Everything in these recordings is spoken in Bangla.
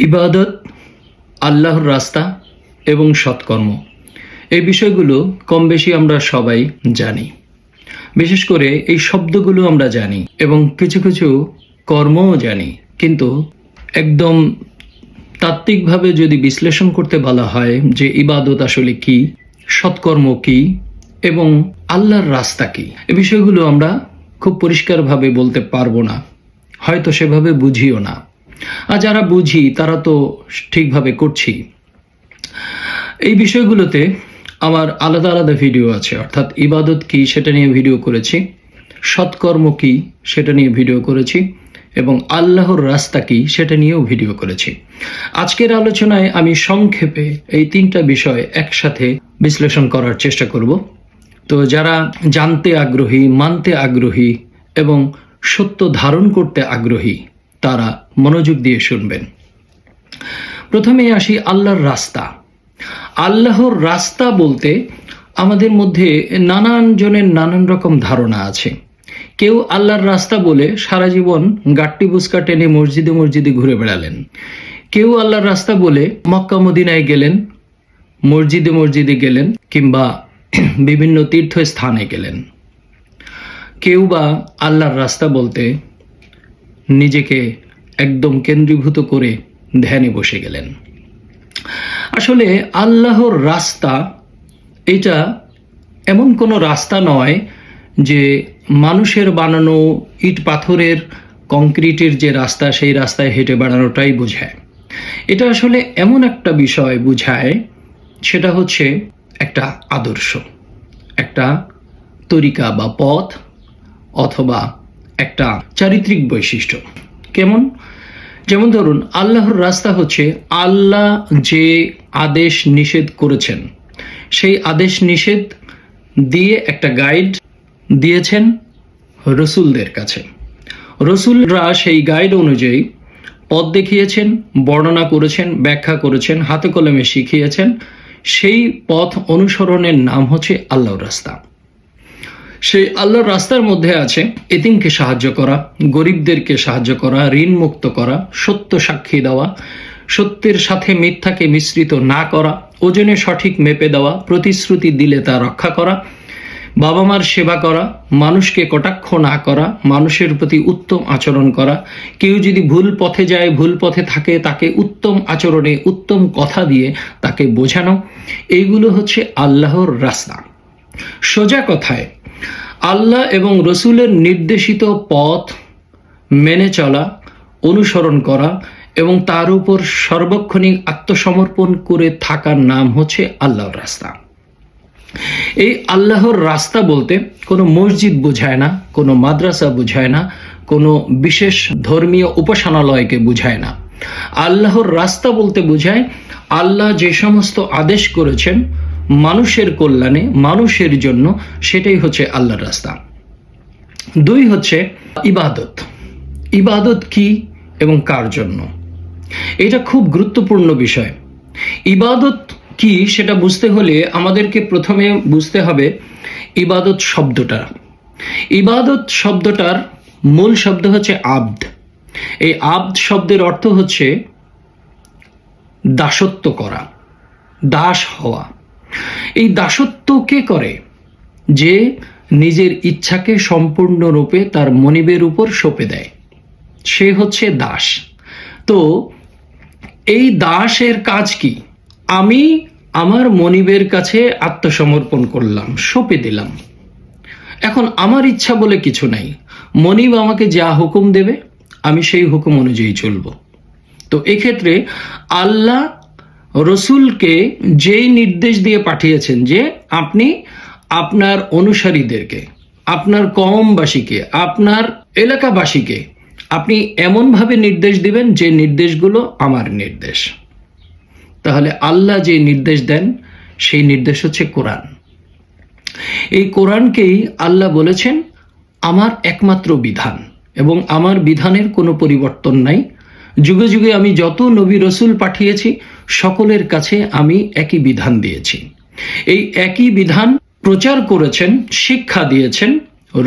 ইবাদত, আল্লাহর রাস্তা এবং সৎকর্ম, এই বিষয়গুলো কম বেশি আমরা সবাই জানি। বিশেষ করে এই শব্দগুলো আমরা জানি এবং কিছু কিছু কর্মও জানি, কিন্তু একদম তাত্ত্বিকভাবে যদি বিশ্লেষণ করতে বলা হয় যে ইবাদত আসলে কি, সৎকর্ম কি এবং আল্লাহর রাস্তা কি, এই বিষয়গুলো আমরা খুব পরিষ্কারভাবে বলতে পারবো না, হয়তো সেভাবে বুঝিও না। আর যারা বুঝি তারা তো ঠিকভাবে করছি। এই বিষয়গুলোতে আমার আলাদা আলাদা ভিডিও আছে, অর্থাৎ ইবাদত কি সেটা নিয়ে ভিডিও করেছি, সৎকর্ম কি সেটা নিয়ে ভিডিও করেছি এবং আল্লাহর রাস্তা কি সেটা নিয়েও ভিডিও করেছি। আজকের আলোচনায় আমি সংক্ষেপে এই তিনটা বিষয় একসাথে বিশ্লেষণ করার চেষ্টা করব। তো যারা জানতে আগ্রহী, মানতে আগ্রহী এবং সত্য ধারণ করতে আগ্রহী তারা মনোযোগ দিয়ে শুনবেন। প্রথমে আসি আল্লাহর রাস্তা। আল্লাহর রাস্তা বলতে আমাদের মধ্যে নানান জনের নানান রকম ধারণা আছে। কেউ আল্লাহর রাস্তা বলে সারা জীবন গাট্টি বুসকা টেনে মসজিদে মসজিদে ঘুরে বেড়ালেন। কেউ আল্লাহর রাস্তা বলে মক্কা মদিনায় গেলেন, মসজিদে মসজিদে গেলেন কিংবা বিভিন্ন তীর্থস্থানে গেলেন। কেউ বা আল্লাহর রাস্তা বলতে নিজেকে একদম কেন্দ্রীভূত করে ধ্যানে বসে গেলেন। আসলে আল্লাহর রাস্তা এটা এমন কোনো রাস্তা নয় যে মানুষের বানানো ইট পাথরের কংক্রিটের যে রাস্তা সেই রাস্তায় হেঁটে বেড়ানোটাই বোঝায়। এটা আসলে এমন একটা বিষয় বোঝায়, সেটা হচ্ছে একটা আদর্শ, একটা তরিকা বা পথ, অথবা একটা চারিত্রিক বৈশিষ্ট্য। কেমন? যেমন ধরুন, আল্লাহর রাস্তা হচ্ছে আল্লাহ যে আদেশ নিষেধ করেছেন সেই আদেশ নিষেধ দিয়ে একটা গাইড দিয়েছেন রসুলদের কাছে। রসুলরা সেই গাইড অনুযায়ী পথ দেখিয়েছেন, বর্ণনা করেছেন, ব্যাখ্যা করেছেন, হাতে কলমে শিখিয়েছেন। সেই পথ অনুসরণের নাম হচ্ছে আল্লাহর রাস্তা। সেই আল্লাহর রাস্তার মধ্যে আছে এতিমকে সাহায্য করা, গরিবদেরকে সাহায্য করা, ঋণ মুক্ত করা, সত্য সাক্ষী দেওয়া, সত্যের সাথে মিথ্যাকে মিশ্রিত না করা, ওজনে সঠিক মেপে দেওয়া, প্রতিশ্রুতি দিলে তা রক্ষা করা, বাবা মার সেবা করা, মানুষকে কটাক্ষ না করা, মানুষের প্রতি উত্তম আচরণ করা, কেউ যদি ভুল পথে যায়, ভুল পথে থাকে, তাকে উত্তম আচরণে উত্তম কথা দিয়ে তাকে বোঝানো। এইগুলো হচ্ছে আল্লাহর রাস্তা। সোজা কথায় আল্লাহ এবং রসুলের নির্দেশিত পথ মেনে চলা, অনুসরণ করা এবং তার উপর সর্বক্ষণিক আত্মসমর্পণ করে থাকার নাম হচ্ছে আল্লাহর রাস্তা। এই আল্লাহর রাস্তা বলতে কোনো মসজিদ বোঝায় না, কোনো মাদ্রাসা বোঝায় না, কোনো বিশেষ ধর্মীয় উপাসনালয়কে বোঝায় না। আল্লাহর রাস্তা বলতে বোঝায় আল্লাহ যে সমস্ত আদেশ করেছেন মানুষের কল্যাণে, মানুষের জন্য, সেটাই হচ্ছে আল্লাহর রাস্তা। দুই হচ্ছে ইবাদত। ইবাদত কি এবং কার জন্য, এটা খুব গুরুত্বপূর্ণ বিষয়। ইবাদত কি সেটা বুঝতে হলে আমাদেরকে প্রথমে বুঝতে হবে ইবাদত শব্দটা। ইবাদত শব্দটার মূল শব্দ হচ্ছে আব্দ। এই আব্দ শব্দের অর্থ হচ্ছে দাসত্ব করা, দাস হওয়া। এই দাসত্ব কে করে? যে নিজের ইচ্ছাকে সম্পূর্ণরূপে তার মনিবের উপর সঁপে দেয়, সে হচ্ছে দাস। তো এই দাসের কাজ কি? আমি আমার মনিবের কাছে আত্মসমর্পণ করলাম, সঁপে দিলাম। এখন আমার ইচ্ছা বলে কিছু নাই, মনিব আমাকে যা হুকুম দেবে আমি সেই হুকুম অনুযায়ী চলব। তো এক্ষেত্রে আল্লাহ রসুলকে যেই নির্দেশ দিয়ে পাঠিয়েছেন যে আপনি আপনার অনুসারীদেরকে, আপনার কওমবাসীকে, আপনার এলাকাবাসীকে আপনি এমনভাবে নির্দেশ দিবেন যে নির্দেশগুলো আমার নির্দেশ। তাহলে আল্লাহ যে নির্দেশ দেন সেই নির্দেশ হচ্ছে কোরআন। এই কোরআনকেই আল্লাহ বলেছেন আমার একমাত্র বিধান এবং আমার বিধানের কোনো পরিবর্তন নাই। যুগে যুগে আমি যত নবী রসুল পাঠিয়েছি সকলের কাছে আমি একই বিধান দিয়েছি। এই একই বিধান প্রচার করেছেন, শিক্ষা দিয়েছেন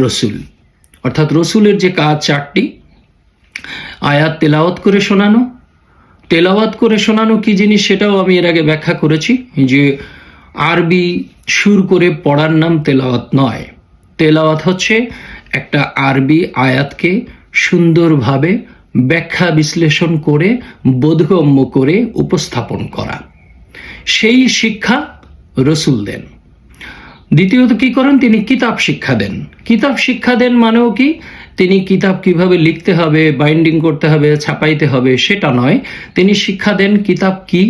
রসুল। অর্থাৎ রসুলের যে কাজ চারটি: আয়াত তেলাওয়াত করে শোনানো, তেলাওয়াত করে শোনানো কি জিনিস সেটাও আমি এর আগে ব্যাখ্যা করেছি, যে আরবি সুর করে পড়ার নাম তেলাওয়াত নয়। তেলাওয়াত হচ্ছে একটা আরবি আয়াতকে সুন্দরভাবে ব্যাখ্যা বিশ্লেষণ করে বোধগম্য করে উপস্থাপন করা, সেই শিক্ষা রসুল দেন। দ্বিতীয়ত কি করেন, তিনি কিতাব শিক্ষা দেন। কিতাব শিক্ষা দেন মানেও কি, তিনি কিতাব কিভাবে লিখতে হবে, বাইন্ডিং করতে হবে, ছাপাইতে হবে সেটা নয়। তিনি শিক্ষা দেন কিতাব কি,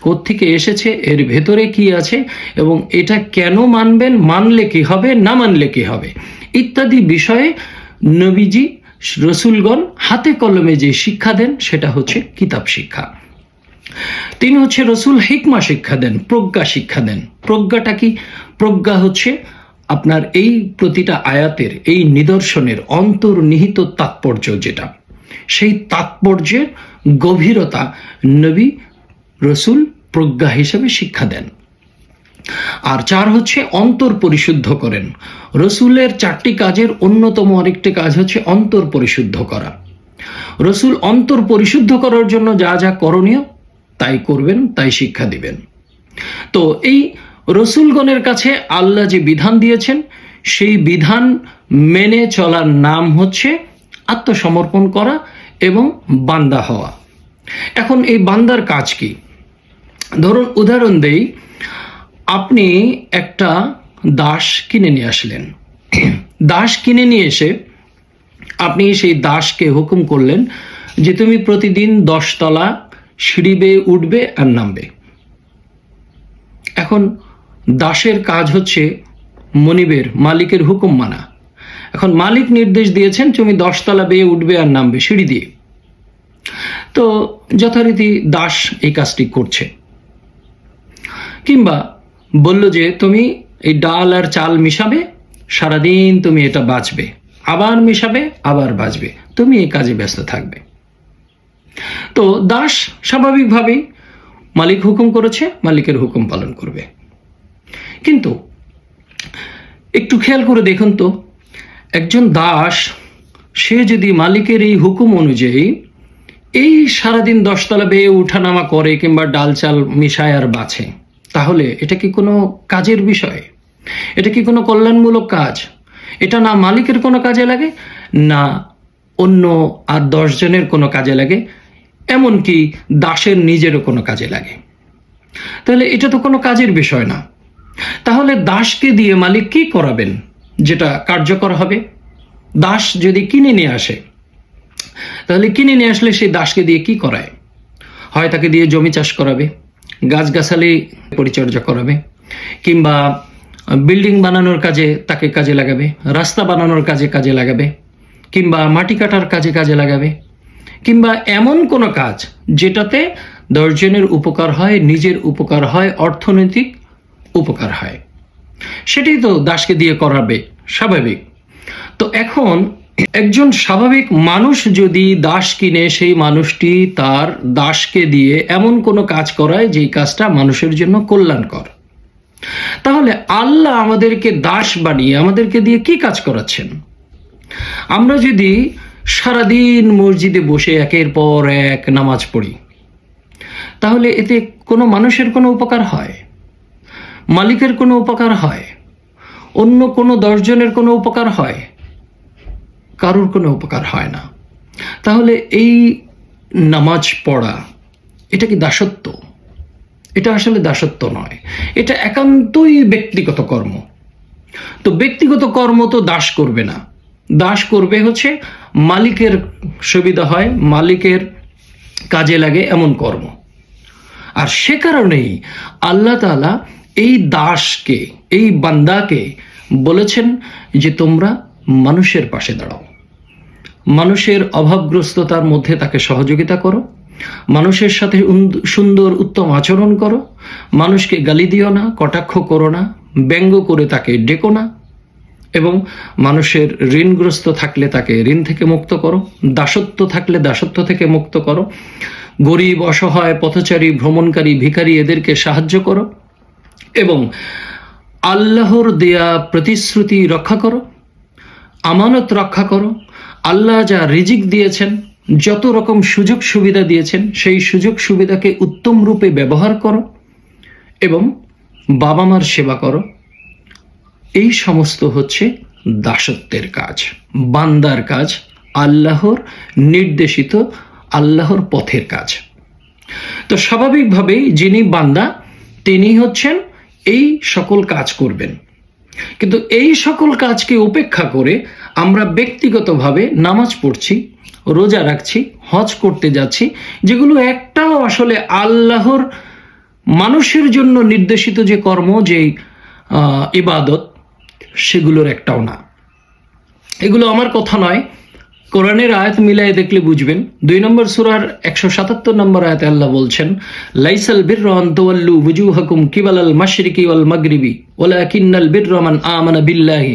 কোত্থেকে এসেছে, এর ভেতরে কি আছে, এবং এটা কেন মানবেন, মানলে কি হবে, না মানলে কি হবে ইত্যাদি বিষয়ে নবীজি রসুলগণ হাতে কলমে যে শিক্ষা দেন সেটা হচ্ছে কিতাব শিক্ষা। তিনি হচ্ছে রসুল হিকমা শিক্ষা দেন, প্রজ্ঞা শিক্ষা দেন। প্রজ্ঞাটা কি? প্রজ্ঞা হচ্ছে আপনার এই প্রতিটা আয়াতের, এই নিদর্শনের অন্তর্নিহিত তাৎপর্য যেটা, সেই তাৎপর্যের গভীরতা নবী রসুল প্রজ্ঞা হিসেবে শিক্ষা দেন। আর 4 হচ্ছে অন্তর পরিশুদ্ধ করেন। রসুলের 4টি কাজের অন্যতম আরেকটি কাজ হচ্ছে অন্তর পরিশুদ্ধ করা। রসুল অন্তর পরিশুদ্ধ করার জন্য যা যা করণীয় তাই করবেন, তাই শিক্ষা দিবেন। তো এই রসুলগণের কাছে আল্লাহ যে বিধান দিয়েছেন সেই বিধান মেনে চলার নাম হচ্ছে আত্মসমর্পণ করা এবং বান্দা হওয়া। এখন এই বান্দার কাজ কি? ধরুন উদাহরণ দেই, আপনি একটা দাস কিনে নিয়ে আসলেন। দাস কিনে নিয়ে এসে আপনি সেই দাসকে হুকুম করলেন যে তুমি প্রতিদিন 10 তলা সিঁড়ি বেয়ে উঠবে আর নামবে। এখন দাসের কাজ হচ্ছে মনিবের, মালিকের হুকুম মানা। এখন মালিক নির্দেশ দিয়েছেন তুমি 10 তলা বেয়ে উঠবে আর নামবে সিঁড়ি দিয়ে। তো যথারীতি দাস এই কাজটি করছে। কিংবা বলল যে তুমি এই ডাল আর চাল মিশাবে, সারাদিন তুমি এটা বাছবে, আবার মিশাবে, আবার বাছবে, তুমি এই কাজে ব্যস্ত থাকবে। তো দাস স্বাভাবিকভাবেই মালিক হুকুম করেছে, মালিকের হুকুম পালন করবে। কিন্তু একটু খেয়াল করে দেখুন তো, একজন দাস সে যদি মালিকের এই হুকুম অনুযায়ী এই সারাদিন 10 তলা বেয়ে উঠানামা করে কিংবা ডাল চাল মিশায় আর বাছে, তাহলে এটা কি কোনো কাজের বিষয়? এটা কি কোনো কল্যাণমূলক কাজ? এটা না মালিকের কোনো কাজে লাগে, না অন্য আর 10 জনের কোনো কাজে লাগে, এমনকি দাসের নিজেরও কোনো কাজে লাগে। তাহলে এটা তো কোনো কাজের বিষয় না। তাহলে দাসকে দিয়ে মালিক কি করাবেন যেটা কার্যকর হবে? দাস যদি কিনে নিয়ে আসে, তাহলে কিনে নিয়ে আসলে সেই দাসকে দিয়ে কি করায়? হয় তাকে দিয়ে জমি চাষ করাবে, গাছগাছালি পরিচর্যা করাবে, কিংবা বিল্ডিং বানানোর কাজে তাকে কাজে লাগাবে, রাস্তা বানানোর কাজে লাগাবে, কিংবা মাটি কাটার কাজে লাগাবে, কিংবা এমন কোনো কাজ যেটাতে 10 জনের উপকার হয়, নিজের উপকার হয়, অর্থনৈতিক উপকার হয়, সেটাই তো দাসকে দিয়ে করাবে, স্বাভাবিক। তো এখন একজন স্বাভাবিক মানুষ যদি দাস কিনে, সেই মানুষটি তার দাসকে দিয়ে এমন কোনো কাজ করায় যেই কাজটা মানুষের জন্য কল্যাণকর, তাহলে আল্লাহ আমাদেরকে দাস বানিয়ে আমাদেরকে দিয়ে কি কাজ করাচ্ছেন? আমরা যদি সারাদিন মসজিদে বসে একের পর এক নামাজ পড়ি, তাহলে এতে কোনো মানুষের কোনো উপকার হয়? মালিকের কোনো উপকার হয়? অন্য কোনো 10 জনের কোনো উপকার হয়? কারোর কোনো উপকার হয় না। তাহলে এই নামাজ পড়া, এটা কি দাসত্ব? এটা আসলে দাসত্ব নয়, এটা একান্তই ব্যক্তিগত কর্ম। তো ব্যক্তিগত কর্ম তো দাস করবে না, দাস করবে হচ্ছে মালিকের সুবিধা হয়, মালিকের কাজে লাগে এমন কর্ম। আর সে কারণেই আল্লাহ তাআলা এই দাসকে, এই বান্দাকে বলেছেন যে তোমরা মানুষের পাশে দাঁড়াও, মানুষের অভাবগ্রস্ততার মধ্যে তাকে সহযোগিতা করো, মানুষের সাথে সুন্দর উত্তম আচরণ করো, মানুষকে গালি দিও না, কটাক্ষ করো না, ব্যঙ্গ করে তাকে ডেকো না, এবং মানুষের ঋণগ্রস্ত থাকলে তাকে ঋণ থেকে মুক্ত করো, দাসত্ব থাকলে দাসত্ব থেকে মুক্ত করো, গরিব, অসহায়, পথচারী, ভ্রমণকারী, ভিখারি এদেরকে সাহায্য করো, এবং আল্লাহর দেয়া প্রতিশ্রুতি রক্ষা করো, আমানত রক্ষা করো। আল্লাহ যা রিজিক দিয়েছেন যত রকম সুযোগ সুবিধা দিয়েছেন সেই সুযোগ সুবিধাকে উত্তম রূপে ব্যবহার করো এবং বাবা মার সেবা করো। এই সমস্ত হচ্ছে দাসত্বের কাজ, বান্দার কাজ, আল্লাহর নির্দেশিত আল্লাহর পথের কাজ। তো স্বাভাবিকভাবেই যিনি বান্দা তিনি হচ্ছেন এই সকল কাজ করবেন। কিন্তু এই সকল কাজকে উপেক্ষা করে আমরা ব্যক্তিগতভাবে নামাজ পড়ছি, রোজা রাখছি, হজ করতে যাচ্ছি, যেগুলো একটাও আসলে আল্লাহর মানুষের জন্য নির্দেশিত যে কর্ম, যে ইবাদত, সেগুলোর একটাও না। এগুলো আমার কথা নয়, কোরআনের আয়াত মিলাই দেখলে বুঝবেন। 2 নম্বর সূরার 177 নম্বর আয়াতে আল্লাহ বলছেন, লাইসাল বিররা আন তুওয়াল্লু ওয়ুজুহাকুম কিবালাল মাশরিকি ওয়াল মাগরিবি ওয়ালাকিন্নাল বিররা মান আমানা বিল্লাহি।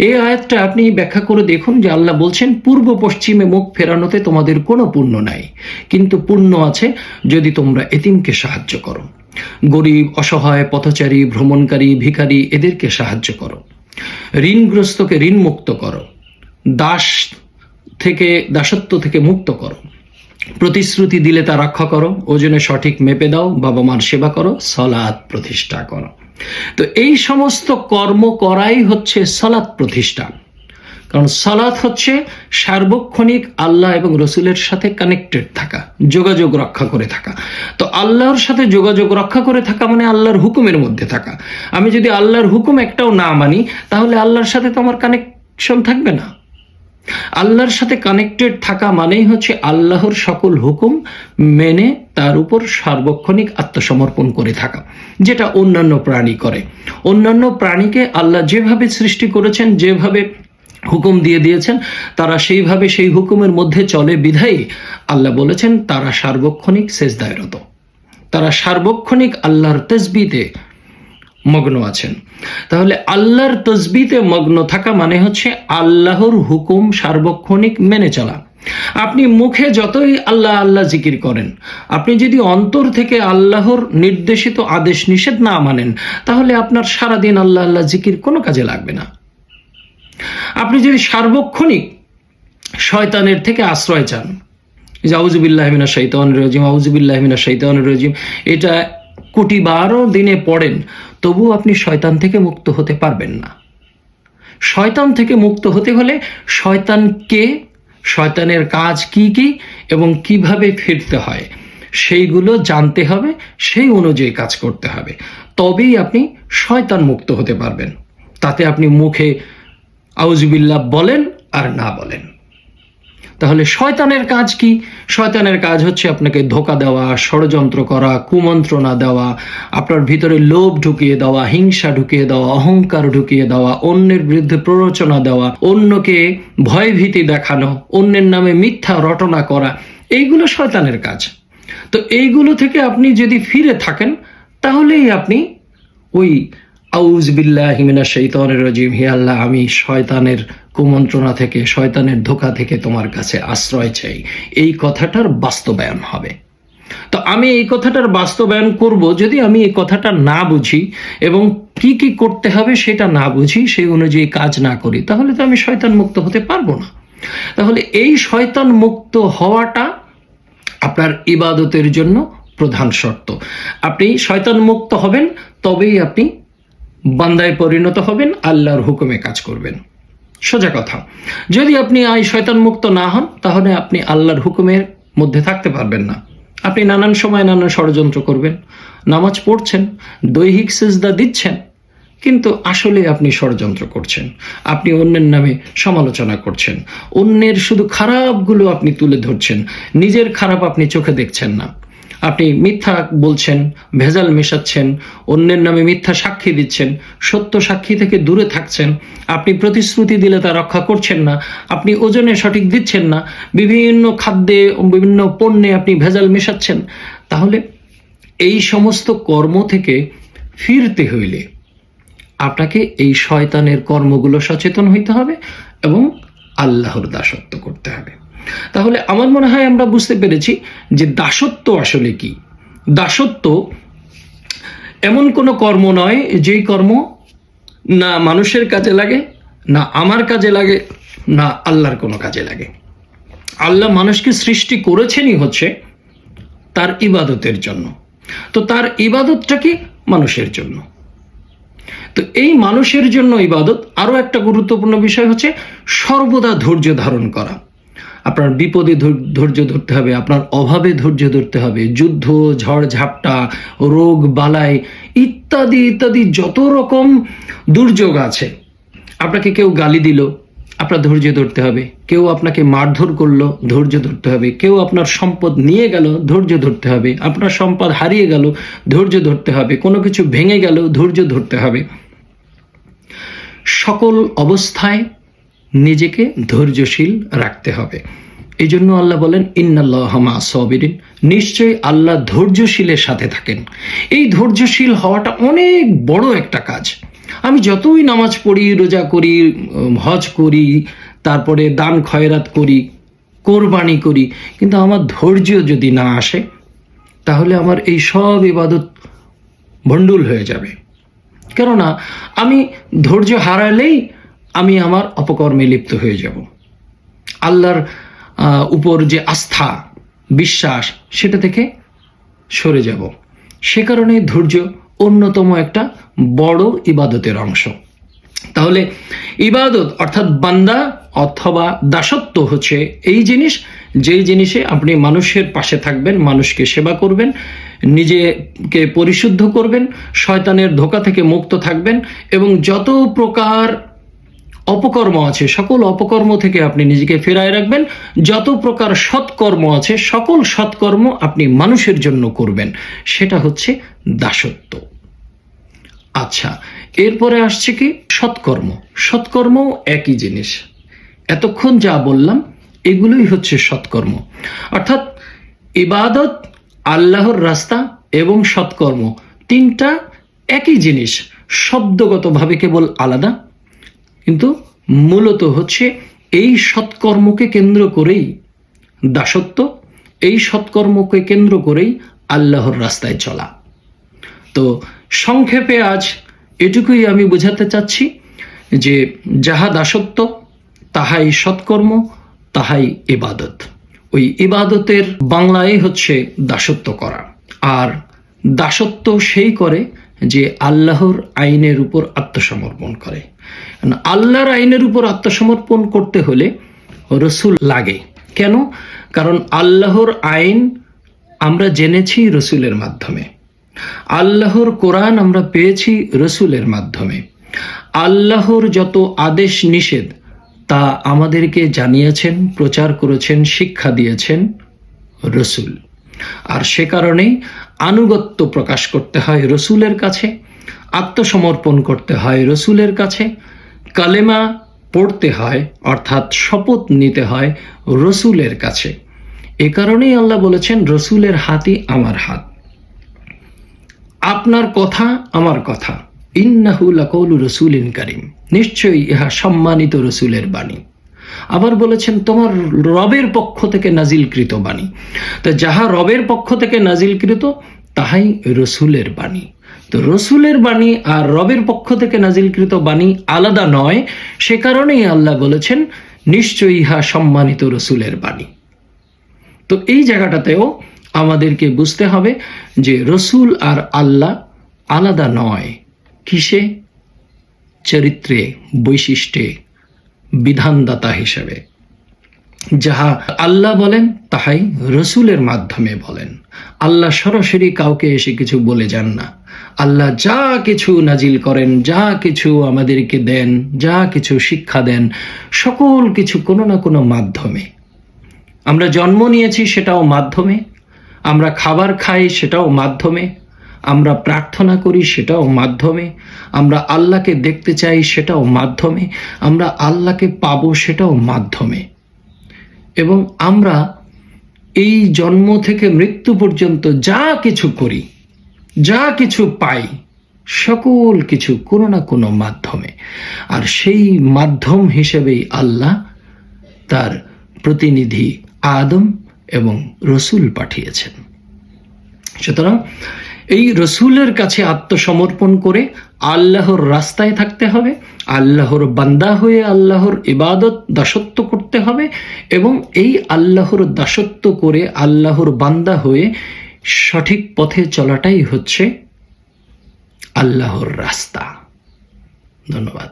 এই আয়াতটা আপনি ব্যাখ্যা করে দেখুন যে আল্লাহ বলছেন পূর্ব পশ্চিমে মুখ ফেরানোতে তোমাদের কোনো পুণ্য নাই, কিন্তু পুণ্য আছে যদি তোমরা এতিমকে সাহায্য করো, গরিব, অসহায়, পথচারী, ভ্রমণকারী, ভিখারি এদেরকে সাহায্য করো, ঋণগ্রস্তকে ঋণ মুক্ত করো, দাসত্ব থেকে মুক্ত করো, প্রতিশ্রুতি দিলে তা রক্ষা করো, ওজনে সঠিক মেপে দাও, বাবা মার সেবা করো, সালাত প্রতিষ্ঠা করো। তো এই সমস্ত কর্ম করাই হচ্ছে সালাত প্রতিষ্ঠা। কারণ সালাত হচ্ছে সার্বক্ষণিক আল্লাহ এবং রসুলের সাথে কানেক্টেড থাকা, যোগাযোগ রক্ষা করে থাকা। তো আল্লাহর সাথে যোগাযোগ রক্ষা করে থাকা মানে আল্লাহর হুকুমের মধ্যে থাকা। আমি যদি আল্লাহর হুকুম একটাও না মানি তাহলে আল্লাহর সাথে তো আমার কানেকশন থাকবে না। আল্লাহর সাথে কানেক্টেড থাকা মানেই হচ্ছে আল্লাহর সকল হুকুম মেনে তার উপর সার্বক্ষণিক আত্মসমর্পণ করে থাকা, যেটা অন্যান্য প্রাণী করে। অন্যান্য প্রাণীকে আল্লাহ যেভাবে সৃষ্টি করেছেন, যেভাবে হুকুম দিয়ে দিয়েছেন, তারা সেইভাবে সেই হুকুমের মধ্যে চলে বিধায়ী আল্লাহ বলেছেন তারা সার্বক্ষণিক সেজদায়রত, তারা সার্বক্ষণিক আল্লাহর তাসবিতে মগ্ন আছেন। তাহলে আল্লাহর তাসবিতে মগ্ন থাকা মানে হচ্ছে আল্লাহর হুকুম সার্বক্ষণিক মেনে চলা। আপনি মুখে যতই আল্লাহ আল্লাহ জিকির করেন, আপনি যদি অন্তর থেকে আল্লাহর নির্দেশিত আদেশ নিষেধ না মানেন, তাহলে আপনার সারাদিন আল্লাহ আল্লাহ জিকির কোনো কাজে লাগবে না। আপনি যদি সার্বক্ষণিক শয়তানের থেকে আশ্রয় চান, আউযুবিল্লাহি মিনাশ শাইতানির রাজিম, আউযুবিল্লাহি মিনাশ শাইতানির রাজিম, এটা কোটি বারও দিনে পড়েন, তবু আপনি শয়তান থেকে মুক্ত হতে পারবেন না। শয়তান থেকে মুক্ত হতে হলে শয়তানকে, শয়তানের কাজ কি কি এবং কিভাবে ফিরতে হয় সেইগুলো জানতে হবে, সেই অনুযায়ী কাজ করতে হবে, তবেই আপনি শয়তান মুক্ত হতে পারবেন। তাতে আপনি মুখে আউযুবিল্লাহ বলেন আর না বলেন। তাহলে শয়তানের কাজ কি? শয়তানের কাজ হচ্ছে আপনাকে ধোঁকা দেওয়া, ষড়যন্ত্র করা, কুমন্ত্রণা দেওয়া, আপনার ভিতরে লোভ ঢুকিয়ে দেওয়া, হিংসা ঢুকিয়ে দেওয়া, অহংকার ঢুকিয়ে দেওয়া, অন্যের বিরুদ্ধে প্ররোচনা দেওয়া, অন্যকে ভয়ভীতি দেখানো, অন্যের নামে মিথ্যা রটনা করা, এইগুলো শয়তানের কাজ। তো এইগুলো থেকে আপনি যদি ফিরে থাকেন তাহলেই আপনি ওই আউযুবিল্লাহি মিনাশ শাইতানির রাজিম, হে আল্লাহ আমি শয়তানের কুমন্ত্রণা থেকে, শয়তানের ধোঁকা থেকে তোমার কাছে আশ্রয় চাই, এই কথাটার বাস্তবায়ন হবে। তো আমি এই কথাটার বাস্তবায়ন করব যদি আমি এই কথাটা না বুঝি এবং কি কি করতে হবে সেটা না বুঝি, সেই অনুযায়ী কাজ না করি, তাহলে তো আমি শয়তান মুক্ত হতে পারবো না। তাহলে এই শয়তান মুক্ত হওয়াটা আপনার ইবাদতের জন্য প্রধান শর্ত। আপনি শয়তান মুক্ত হবেন, তবেই আপনি বান্দায় পরিণত হবেন, আল্লাহর হুকুমে কাজ করবেন। সোজা কথা। যদি আপনি শয়তান মুক্ত না হন তাহলে আপনি আল্লাহর হুকুমের মধ্যে থাকতে পারবেন না। আপনি নানান সময় নানান ষড়যন্ত্র করবেন, নামাজ পড়ছেন, দৈহিক সিজদা দিচ্ছেন, কিন্তু আসলে আপনি ষড়যন্ত্র করছেন, আপনি অন্যের নামে সমালোচনা করছেন, অন্যের শুধু খারাপগুলো আপনি তুলে ধরছেন, নিজের খারাপ আপনি চোখে দেখছেন না। আপনি মিথ্যা বলছেন, ভেজাল মেশাচ্ছেন, অন্যের নামে মিথ্যা সাক্ষী দিচ্ছেন, সত্য সাক্ষী থেকে দূরে থাকছেন, আপনি প্রতিশ্রুতি দিলে তা রক্ষা করছেন না, আপনি ওজনে সঠিক দিচ্ছেন না, বিভিন্ন খাদ্যে, বিভিন্ন পণ্যে আপনি ভেজাল মেশাচ্ছেন। তাহলে এই সমস্ত কর্ম থেকে ফিরতে হইলে আপনাকে এই শয়তানের কর্মগুলো সচেতন হইতে হবে এবং আল্লাহর দাসত্ব করতে হবে। তাহলে আমার মনে হয় আমরা বুঝতে পেরেছি যে দাসত্ব আসলে কি। দাসত্ব এমন কোনো কর্ম নয় যেই কর্ম না মানুষের কাজে লাগে, না আমার কাজে লাগে, না আল্লাহর কোনো কাজে লাগে। আল্লাহ মানুষকে সৃষ্টি করেছেনই হচ্ছে তার ইবাদতের জন্য। তো তার ইবাদতটা কি? মানুষের জন্য। তো এই মানুষের জন্য ইবাদত আরো একটা গুরুত্বপূর্ণ বিষয় হচ্ছে সর্বদা ধৈর্য ধারণ করা। আপনার বিপদে ধৈর্য ধরতে হবে, আপনার অভাবে ধৈর্য ধরতে হবে, যুদ্ধ, ঝড় ঝাপটা, রোগ বালাই ইত্যাদি ইত্যাদি যত রকম দুর্যোগ আছে, আপনাকে কেউ গালি দিল, আপনার ধৈর্য ধরতে হবে, কেউ আপনাকে মারধর করলো, ধৈর্য ধরতে হবে, কেউ আপনার সম্পদ নিয়ে গেল, ধৈর্য ধরতে হবে, আপনার সম্পদ হারিয়ে গেল, ধৈর্য ধরতে হবে, কোনো কিছু ভেঙে গেল, ধৈর্য ধরতে হবে। সকল অবস্থায় নিজেকে ধৈর্যশীল রাখতে হবে। এই জন্য আল্লাহ বলেন ইন্নাল্লাহা মা'আস সাবিরিন, নিশ্চয়ই আল্লাহ ধৈর্যশীলের সাথে থাকেন। এই ধৈর্যশীল হওয়াটা অনেক বড় একটা কাজ। আমি যতই নামাজ পড়ি, রোজা করি, হজ করি, তারপরে দান খয়রাত করি, কোরবানি করি, কিন্তু আমার ধৈর্য যদি না আসে তাহলে আমার এই সব ইবাদত ভণ্ডুল হয়ে যাবে। কেননা আমি ধৈর্য হারালেই আমি আমার অপকর্মে লিপ্ত হয়ে যাব, আল্লাহর উপর যে আস্থা বিশ্বাস সেটা থেকে সরে যাব। সে কারণে ধৈর্য অন্যতম একটা বড় ইবাদতের অংশ। তাহলে ইবাদত অর্থাৎ বান্দা অথবা দাসত্ব হচ্ছে এই জিনিস, যেই জিনিসে আপনি মানুষের পাশে থাকবেন, মানুষকে সেবা করবেন, নিজেকে পরিশুদ্ধ করবেন, শয়তানের ধোঁকা থেকে মুক্ত থাকবেন এবং যত প্রকার অপকর্ম আছে সকল অপকর্ম থেকে আপনি নিজেকে ফেরায় রাখবেন। যত প্রকার সৎকর্ম আছে সকল সৎকর্ম আপনি মানুষের জন্য করবেন, সেটা হচ্ছে দাসত্ব। আচ্ছা, এরপরে আসছে কি সৎকর্ম। সৎকর্মও একই জিনিস। এতক্ষণ যা বললাম এগুলোই হচ্ছে সৎকর্ম। অর্থাৎ ইবাদত, আল্লাহর রাস্তা এবং সৎকর্ম তিনটা একই জিনিস, শব্দগতভাবে কেবল আলাদা, কিন্তু মূলত হচ্ছে এই সৎকর্মকে কেন্দ্র করেই দাসত্ব, এই সৎকর্মকে কেন্দ্র করেই আল্লাহর রাস্তায় চলা। তো সংক্ষেপে আজ এটুকুই আমি বোঝাতে চাচ্ছি যে যাহা দাসত্ব তাহাই সৎকর্ম, তাহাই ইবাদত। ওই ইবাদতের বাংলায় হচ্ছে দাসত্ব করা। আর দাসত্ব সেই করে যে আল্লাহর আইনের উপর আত্মসমর্পণ করে। আল্লাহর আইনের উপর আত্মসমর্পণ করতে হলে রসুল লাগে। কেন? কারণ আল্লাহর আইন আমরা জেনেছি রসুলের মাধ্যমে, আল্লাহর কোরআন আমরা পেয়েছি রসুলের মাধ্যমে, আল্লাহর যত আদেশ নিষেধ তা আমাদেরকে জানিয়েছেন, প্রচার করেছেন, শিক্ষা দিয়েছেন রসুল। আর সে কারণেই আনুগত্য প্রকাশ করতে হয় রসুলের কাছে, আত্মসমর্পণ করতে হয় রসুলের কাছে, কালেমা পড়তে হয় অর্থাৎ শপথ নিতে হয় রসুলের কাছে। এ কারণেই আল্লাহ বলেছেন রসুলের হাতই আমার হাত, আপনার কথা আমার কথা, ইন্নাহু লাকাউলু রাসূলিন কারীম, নিশ্চয়ই ইহা সম্মানিত রসুলের বাণী। আবার বলেছেন তোমার রবের পক্ষ থেকে নাজিলকৃত বাণী। তো যাহা রবের পক্ষ থেকে নাজিলকৃত তাহাই রসুলের বাণী। তো রসুলের বাণী আর রবের পক্ষ থেকে নাজিলকৃত বাণী আলাদা নয়, সে কারণেই আল্লাহ বলেছেন নিশ্চয়ই ইহা সম্মানিত রসুলের বাণী। তো এই জায়গাটাতেও আমাদেরকে বুঝতে হবে যে রসুল আর আল্লাহ আলাদা নয়। কিসে? চরিত্রে, বৈশিষ্ট্যে, বিধানদাতা হিসেবে। যাহা আল্লাহ বলেন তাহাই রসুলের মাধ্যমে বলেন। আল্লাহ সরাসরি কাউকে এসে কিছু বলে যান না। আল্লাহ যা কিছু নাজিল করেন, যা কিছু আমাদেরকে দেন, যা কিছু শিক্ষা দেন, সকল কিছু কোনো না কোনো মাধ্যমে। আমরা জন্ম নিয়েছি সেটাও মাধ্যমে, আমরা খাবার খাই সেটাও মাধ্যমে, আমরা প্রার্থনা করি সেটাও মাধ্যমে, আমরা আল্লাহকে দেখতে চাই সেটাও মাধ্যমে, আমরা আল্লাহকে পাবো সেটাও মাধ্যমে। এবং আমরা এই জন্ম থেকে মৃত্যু পর্যন্ত যা কিছু করি, যা কিছু পাই, সকল কিছু কোনো না কোনো মাধ্যমে। আর সেই মাধ্যম হিসেবেই আল্লাহ তার প্রতিনিধি আদম এবং রসুল পাঠিয়েছেন। সুতরাং এই রসুলের কাছে আত্মসমর্পণ করে আল্লাহর রাস্তায় থাকতে হবে, আল্লাহর বান্দা হয়ে আল্লাহর ইবাদত দাসত্ব করতে হবে, এবং এই আল্লাহর দাসত্ব করে আল্লাহর বান্দা হয়ে সঠিক পথে চলাটাই হচ্ছে আল্লাহর রাস্তা। ধন্যবাদ।